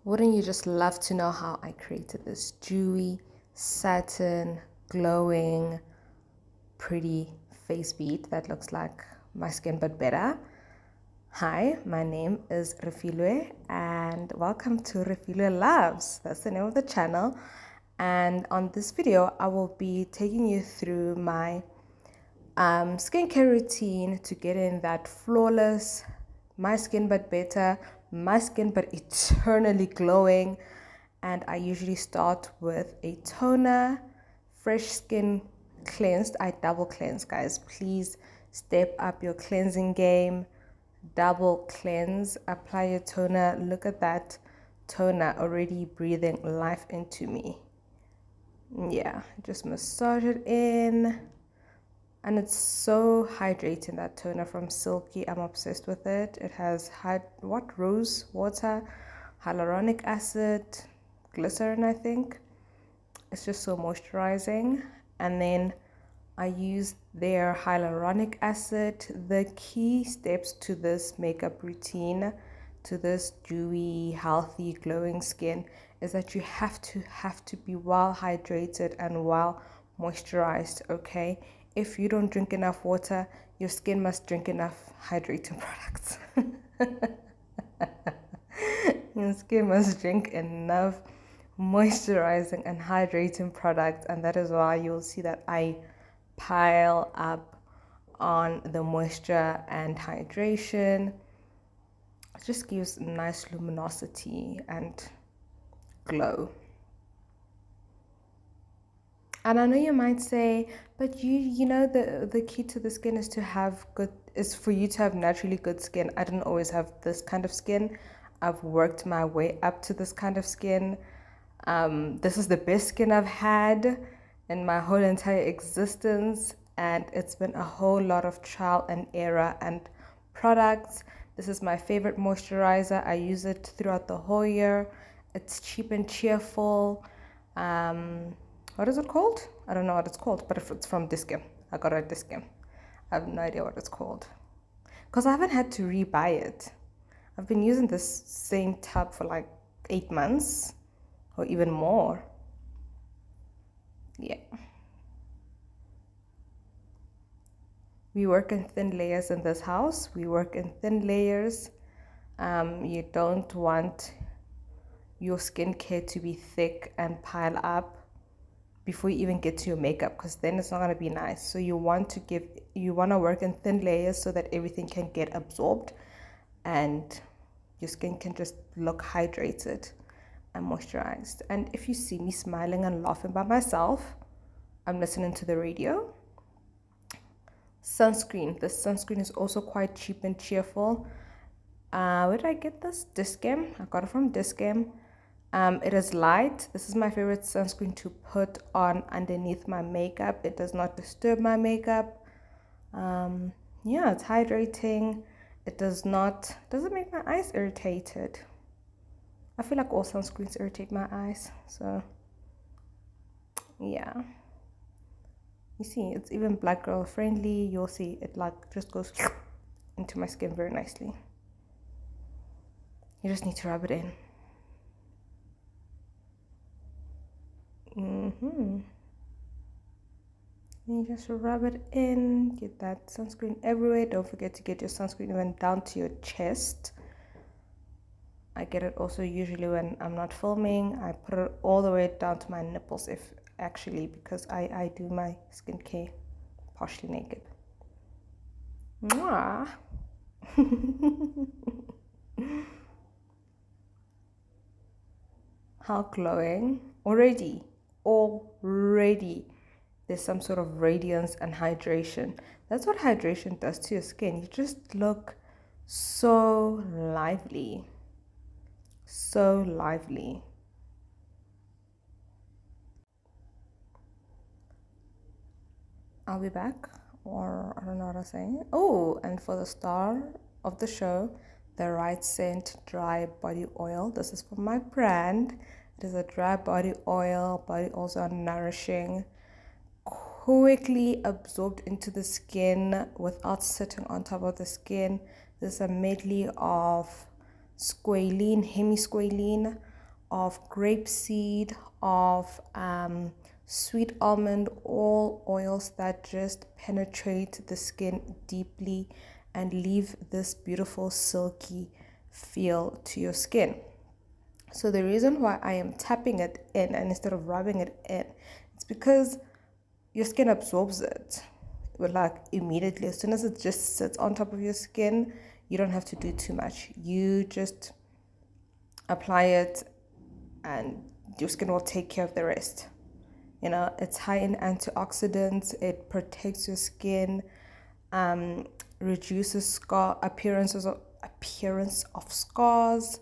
Wouldn't you just love to know how I created this dewy, satin, glowing, pretty face bead that looks like my skin but better? Hi, my name is Refilwe and welcome to Refilwe Loves. That's the name of the channel. And on this video, I will be taking you through my skincare routine to get in that flawless, my skin but better, my skin but eternally glowing. And I usually start with a toner, fresh skin cleansed. I double cleanse, guys. Please step up your cleansing game. Double cleanse, apply your toner. Look at that toner already breathing life into me. Yeah, just massage it in. And it's so hydrating, that toner from Silky. I'm obsessed with it. It has rose water, hyaluronic acid, glycerin, I think. It's just so moisturizing. And then I use their hyaluronic acid. The key steps to this makeup routine, to this dewy, healthy, glowing skin, is that you have to be well hydrated and well moisturized, okay? If you don't drink enough water, your skin must drink enough hydrating products. Your skin must drink enough moisturizing and hydrating products, and that is why you'll see that I pile up on the moisture and hydration. It just gives nice luminosity and glow. And I know you might say, but you know the key to the skin is for you to have naturally good skin. I didn't always have this kind of skin. I've worked my way up to this kind of skin. This is the best skin I've had in my whole entire existence, and it's been a whole lot of trial and error and products. This is my favorite moisturizer. I use it throughout the whole year. It's cheap and cheerful. What is it called? I don't know what it's called, but if it's from Discam. I got it at Discam. I have no idea what it's called because I haven't had to re-buy it. I've been using this same tub for like 8 months or even more. Yeah. We work in thin layers in this house. We work in thin layers. You don't want your skincare to be thick and pile up before you even get to your makeup, because then it's not going to be nice. So you want to work in thin layers so that everything can get absorbed and your skin can just look hydrated and moisturized. And if you see me smiling and laughing by myself, I'm listening to the radio. Sunscreen. This sunscreen is also quite cheap and cheerful. Where did I get this? Discam. I got it from Discam. It is light. This is my favorite sunscreen to put on underneath my makeup. It does not disturb my makeup. Yeah, it's hydrating. It doesn't make my eyes irritated. I feel like all sunscreens irritate my eyes. So, yeah. You see, it's even black girl friendly. You'll see it like just goes into my skin very nicely. You just need to rub it in. You just rub it in, get that sunscreen everywhere. Don't forget to get your sunscreen even down to your chest. I get it also usually when I'm not filming. I put it all the way down to my nipples, because I do my skincare partially naked. Mwah. How glowing. Already there's some sort of radiance and hydration. That's what hydration does to your skin. You just look so lively. So lively. I'll be back, or I don't know what I'm saying. Oh, and for the star of the show, the Right Scent Dry Body Oil. This is from my brand. It is a dry body oil. Body oils are nourishing, quickly absorbed into the skin without sitting on top of the skin. This is a medley of squalene, hemisqualene, of grapeseed, of sweet almond, all oils that just penetrate the skin deeply and leave this beautiful silky feel to your skin. So the reason why I am tapping it in and instead of rubbing it in, it's because your skin absorbs it. Like immediately, as soon as it just sits on top of your skin, you don't have to do too much. You just apply it and your skin will take care of the rest. You know, it's high in antioxidants, it protects your skin, reduces appearance of scars,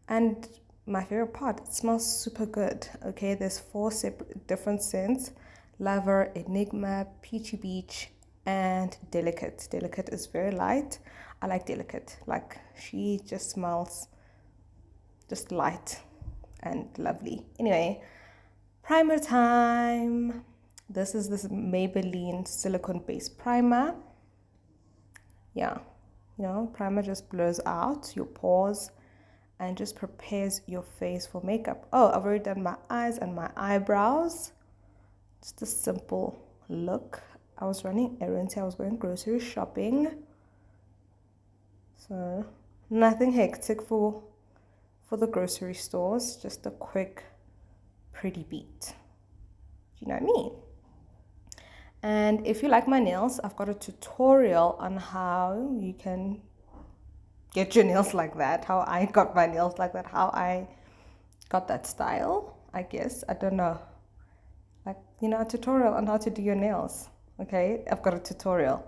and my favorite part, it smells super good. Okay, there's 4 separate different scents: Lover, Enigma, Peachy Beach, and Delicate. Delicate is very light. I like Delicate. Like, she just smells just light and lovely. Anyway, primer time. This is this Maybelline silicone base primer. Yeah, you know, primer just blurs out your pores and just prepares your face for makeup. Oh, I've already done my eyes and my eyebrows. Just a simple look. I was running errands here. I was going grocery shopping. So nothing hectic for the grocery stores. Just a quick, pretty beat. You know what I mean? And if you like my nails, I've got a tutorial on how you can get your nails like that. How I got my nails like that. How I got that style, I guess. I don't know. Like, you know, a tutorial on how to do your nails. Okay, I've got a tutorial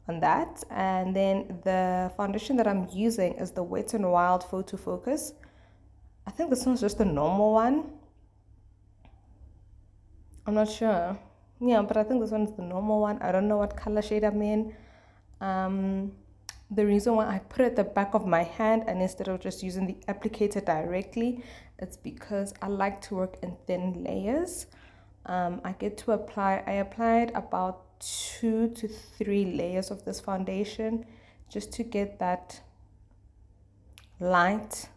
on that. And then the foundation that I'm using is the Wet n Wild Photo Focus. I think this one's just a normal one. I'm not sure. Yeah, but I think this one is the normal one. I don't know what color shade I'm in. The reason why I put it at the back of my hand and instead of just using the applicator directly, it's because I like to work in thin layers. I applied about 2 to 3 layers of this foundation just to get that light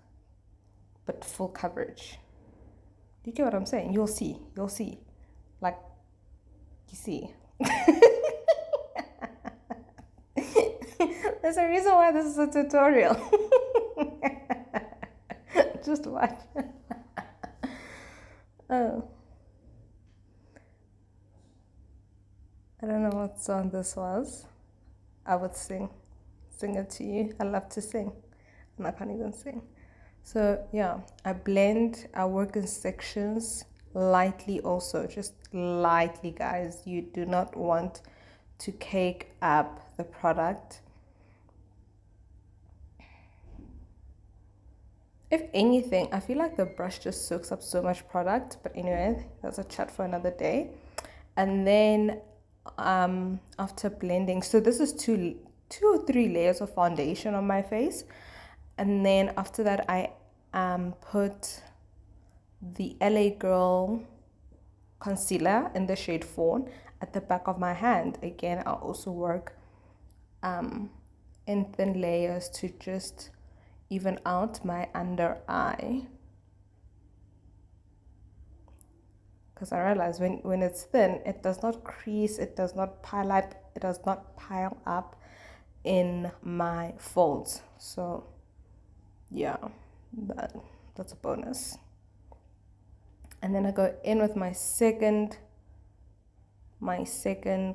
but full coverage. Do you get what I'm saying? You'll see. Like, you see. There's a reason why this is a tutorial. Just watch. Oh. I don't know what song this was. I would sing it to you. I love to sing, and I can't even sing. So yeah, I work in sections lightly also, just lightly, guys. You do not want to cake up the product. If anything, I feel like the brush just soaks up so much product, but anyway, that's a chat for another day. And then after blending, so this is two or three layers of foundation on my face, and then after that I put the LA Girl concealer in the shade Fawn at the back of my hand. Again, I'll also work in thin layers to just even out my under eye, because I realize when it's thin, it does not crease, it does not pile up in my folds. So yeah, that's a bonus. And then I go in with my second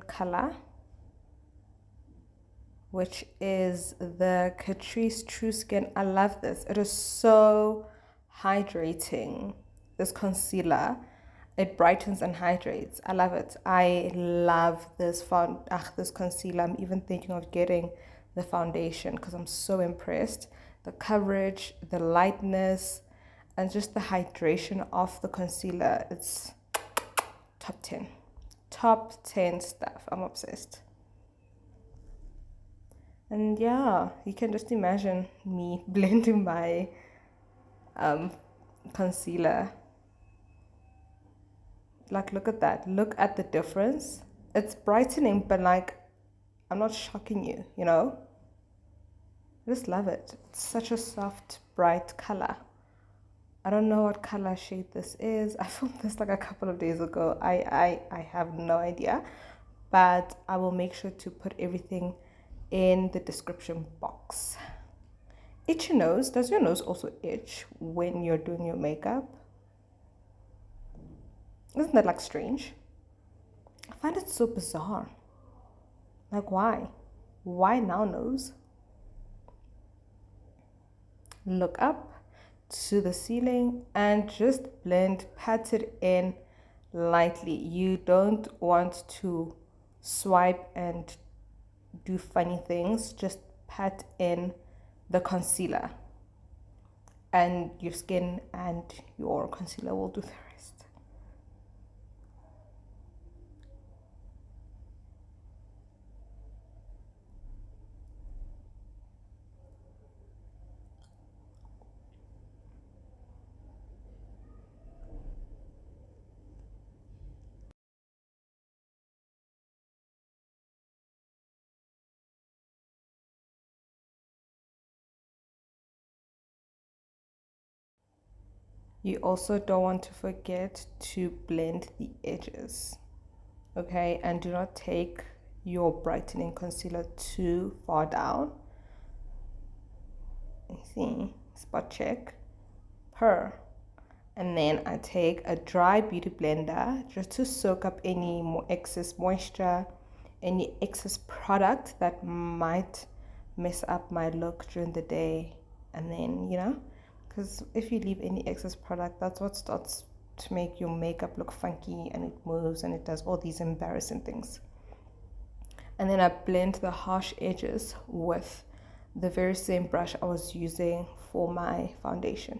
color, which is the Catrice True Skin. I love this. It is so hydrating, this concealer. It brightens and hydrates. I love it. I love this this concealer. I'm even thinking of getting the foundation because I'm so impressed. The coverage, the lightness, and just the hydration of the concealer. It's top 10. Top 10 stuff. I'm obsessed. And yeah, you can just imagine me blending my concealer. Like, look at that. Look at the difference. It's brightening, but like, I'm not shocking you, you know? I just love it. It's such a soft, bright color. I don't know what color shade this is. I filmed this like a couple of days ago. I have no idea, but I will make sure to put everything in the description box. Itch your nose. Does your nose also itch when you're doing your makeup? Isn't that like strange? I find it so bizarre. Like, why? Why now, nose? Look up to the ceiling and just blend, pat it in lightly. You don't want to swipe and do funny things. Just pat in the concealer, and your skin and your concealer will do the rest. You also don't want to forget to blend the edges, okay? And do not take your brightening concealer too far down. You see, spot check, purr. And then I take a dry beauty blender just to soak up any more excess moisture, any excess product that might mess up my look during the day. And then, you know, because if you leave any excess product, that's what starts to make your makeup look funky, and it moves and it does all these embarrassing things. And then I blend the harsh edges with the very same brush I was using for my foundation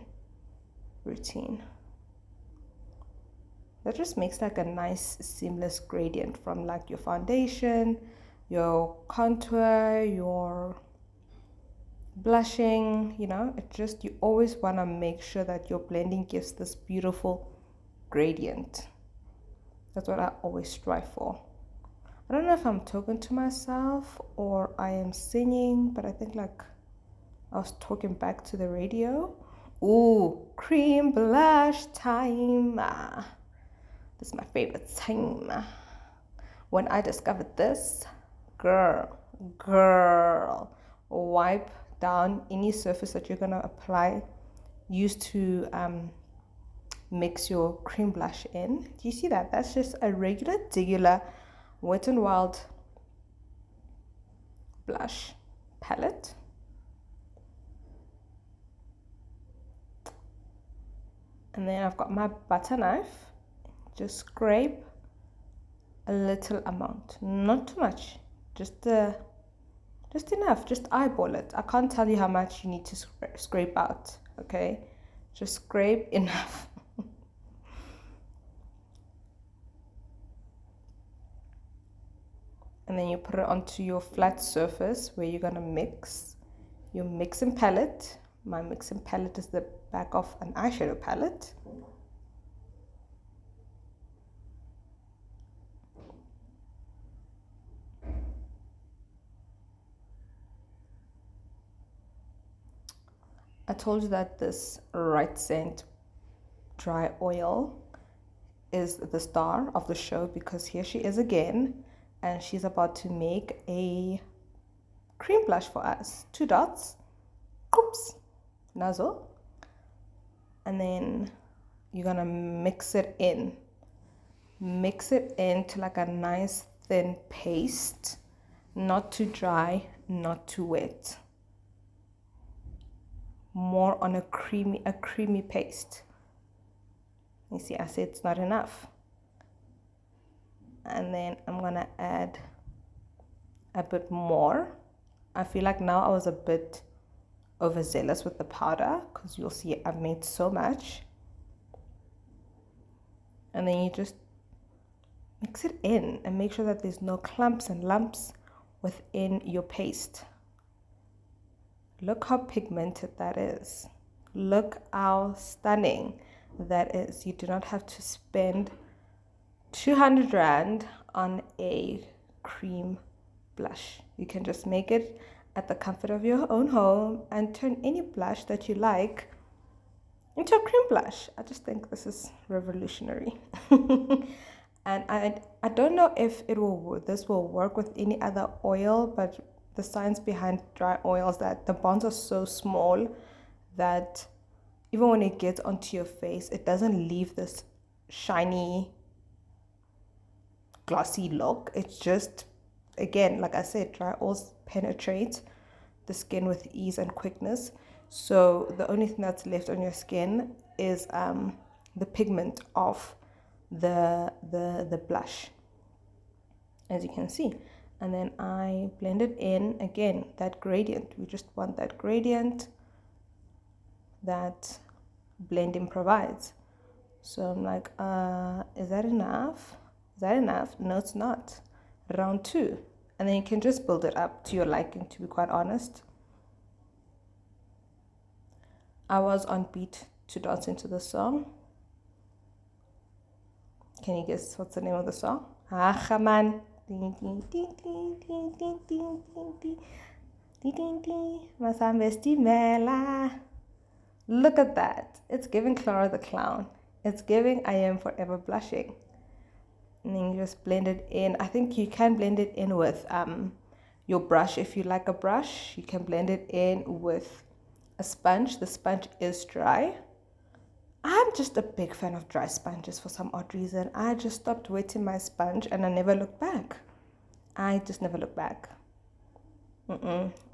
routine. That just makes like a nice seamless gradient from like your foundation, your contour, your blushing, you know. It just, you always want to make sure that your blending gives this beautiful gradient. That's what I always strive for. I don't know if I'm talking to myself or I am singing, but I think like I was talking back to the radio. Ooh, cream blush time. This is my favorite time. When I discovered this, girl, wipe down any surface that you're gonna apply. Use to mix your cream blush in. Do you see that? That's just a regular Wet n Wild blush palette. And then I've got my butter knife. Just scrape a little amount, not too much, just enough. Just eyeball it. I can't tell you how much you need to scrape out, okay? Just scrape enough. And then you put it onto your flat surface where you're gonna mix your mixing palette. My mixing palette is the back of an eyeshadow palette. I told you that this Right Scent dry oil is the star of the show, because here she is again, and she's about to make a cream blush for us. 2 dots, oops, nozzle, and then you're gonna mix it into like a nice thin paste, not too dry, not too wet, more on a creamy paste. You see, I said it's not enough. And then I'm gonna add a bit more. I feel like now I was a bit overzealous with the powder, because you'll see I've made so much. And then you just mix it in and make sure that there's no clumps and lumps within your paste. Look how pigmented that is. Look how stunning that is. You do not have to spend 200 Rand on a cream blush. You can just make it at the comfort of your own home and turn any blush that you like into a cream blush. I just think this is revolutionary. And I don't know if this will work with any other oil, but the science behind dry oils that the bonds are so small that even when it gets onto your face, it doesn't leave this shiny, glossy look. It's just, again, like I said, dry oils penetrate the skin with ease and quickness. So the only thing that's left on your skin is the pigment of the blush, as you can see. And then I blend it in again, that gradient. We just want that gradient that blending provides. So I'm like, is that enough? Is that enough? No, it's not. Round 2. And then you can just build it up to your liking, to be quite honest. I was on beat to dance into the song. Can you guess what's the name of the song? Man. Look at that. It's giving Clara the Clown. It's giving I Am Forever Blushing. And then you just blend it in. I think you can blend it in with your brush. If you like a brush, you can blend it in with a sponge. The sponge is dry. I'm just a big fan of dry sponges for some odd reason. I just stopped wetting my sponge and I never looked back. I just never looked back.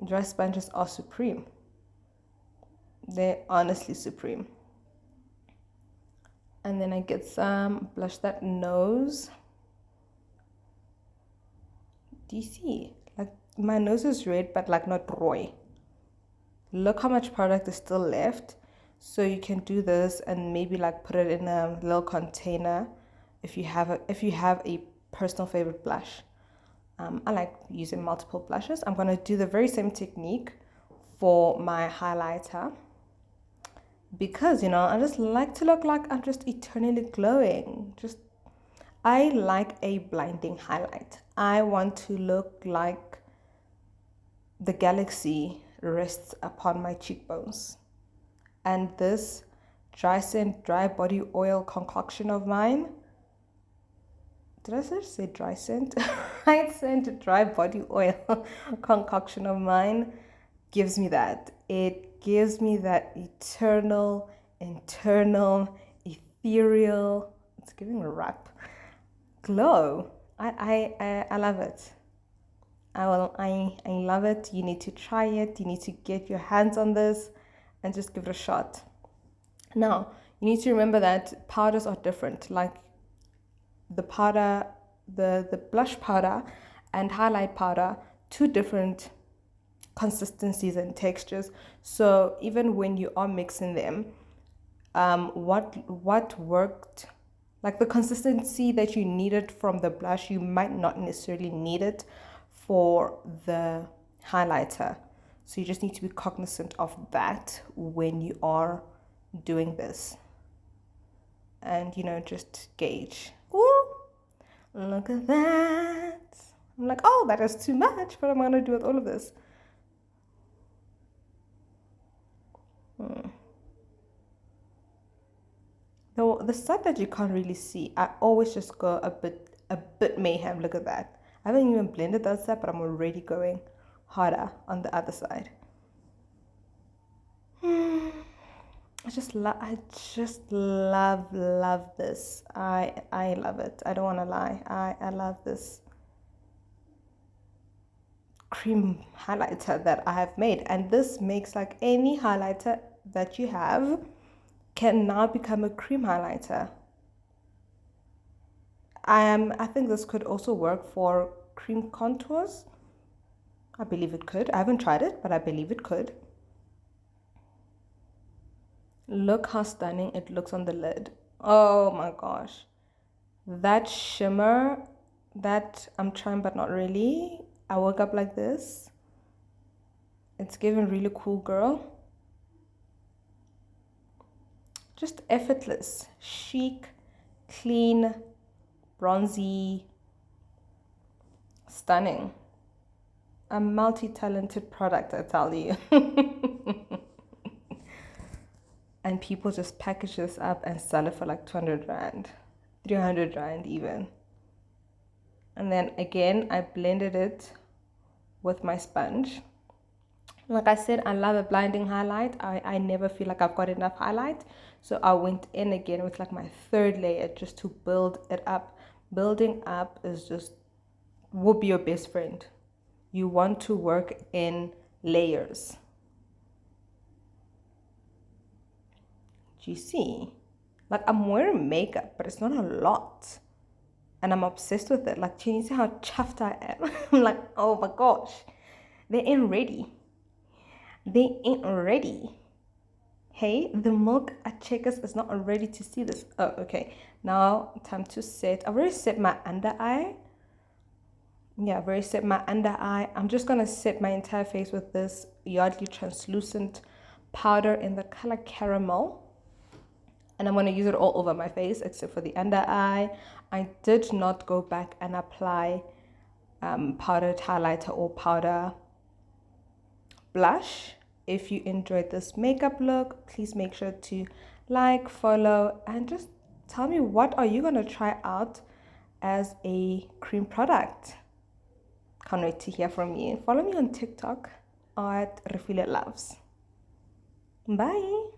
Dry sponges are supreme. They're honestly supreme. And then I get some, blush that nose. Do you see? Like my nose is red, but like not roy. Look how much product is still left. So you can do this and maybe like put it in a little container if you have a personal favorite blush. I like using multiple blushes. I'm gonna do the very same technique for my highlighter because I just like to look like I'm just eternally glowing. I like a blinding highlight. I want to look like the galaxy rests upon my cheekbones. And this dry scent, dry body oil concoction of mine, did I just say dry scent? Right scent, dry body oil concoction of mine gives me that. It gives me that eternal, internal, ethereal, it's giving a wrap, glow. I love it. I love it. You need to try it. You need to get your hands on this and just give it a shot. Now, you need to remember that powders are different. Like the powder, the blush powder and highlight powder, two different consistencies and textures. So even when you are mixing them, what worked, like the consistency that you needed from the blush, you might not necessarily need it for the highlighter. So you just need to be cognizant of that when you are doing this. And just gauge. Ooh, look at that. I'm like, oh, that is too much. What am I going to do with all of this? The side that you can't really see, I always just go a bit mayhem. Look at that. I haven't even blended that side, but I'm already going harder on the other side. I just love this. I love it. I don't want to lie. I love this cream highlighter that I have made, and this makes like any highlighter that you have can now become a cream highlighter. I think this could also work for cream contours. I believe it could. I haven't tried it, but I believe it could. Look how stunning it looks on the lid. Oh my gosh. That shimmer, that I'm trying but not really. I woke up like this. It's giving really cool girl. Just effortless, chic, clean, bronzy, stunning. A multi-talented product, I tell you. and people just package this up and sell it for like 200 rand, 300 rand even. And then again, I blended it with my sponge. Like I said, I love a blinding highlight. I never feel like I've got enough highlight. So I went in again with like my third layer just to build it up. Building up is just, will be your best friend. You want to work in layers. Do you see? Like, I'm wearing makeup, but it's not a lot. And I'm obsessed with it. Like, do you see how chuffed I am? I'm like, oh my gosh. They ain't ready. They ain't ready. Hey, the milk at Checkers is not ready to see this. Oh, okay. Now, time to set. I've already set my under eye. Yeah, I've already set my under eye. I'm just going to set my entire face with this Yardley translucent powder in the color caramel. And I'm going to use it all over my face except for the under eye. I did not go back and apply powdered highlighter or powder blush. If you enjoyed this makeup look, please make sure to like, follow, and just tell me, what are you going to try out as a cream product? Can't wait to hear from you. Follow me on TikTok at Refile Loves. Bye.